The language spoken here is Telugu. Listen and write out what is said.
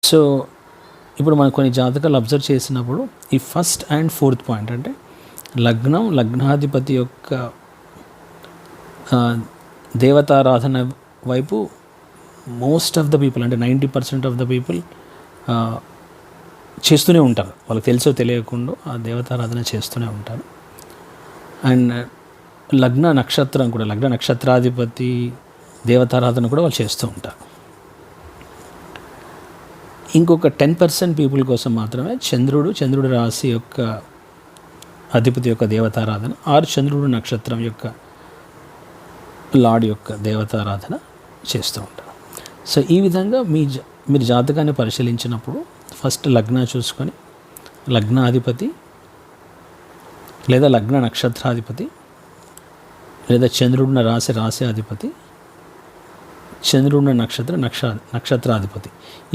సో ఇప్పుడు మనం కొన్ని జాతకాలు అబ్జర్వ్ చేసినప్పుడు ఈ ఫస్ట్ అండ్ ఫోర్త్ పాయింట్ అంటే లగ్నం, లగ్నాధిపతి యొక్క దేవతారాధన వైపు మోస్ట్ ఆఫ్ ద పీపుల్ అంటే 90% ఆఫ్ ద పీపుల్ చేస్తూనే ఉంటారు. వాళ్ళకి తెలుసో తెలియకుండా ఆ దేవతారాధన చేస్తూనే ఉంటారు. అండ్ లగ్న నక్షత్రం కూడా, లగ్న నక్షత్రాధిపతి దేవతారాధన కూడా వాళ్ళు చేస్తూ ఉంటారు. ఇంకొక 10% పీపుల్ కోసం మాత్రమే చంద్రుడు రాశి యొక్క అధిపతి యొక్క దేవతారాధన ఆరు చంద్రుడు నక్షత్రం యొక్క లార్డ్ యొక్క దేవతారాధన చేస్తూ ఉంటారు. సో ఈ విధంగా మీరు జాతకాన్ని పరిశీలించినప్పుడు ఫస్ట్ లగ్న చూసుకొని లగ్నాధిపతి లేదా లగ్న నక్షత్రాధిపతి లేదా చంద్రుడున్న రాశి అధిపతి, చంద్రుడున్న నక్షత్రాధిపతి, ఈ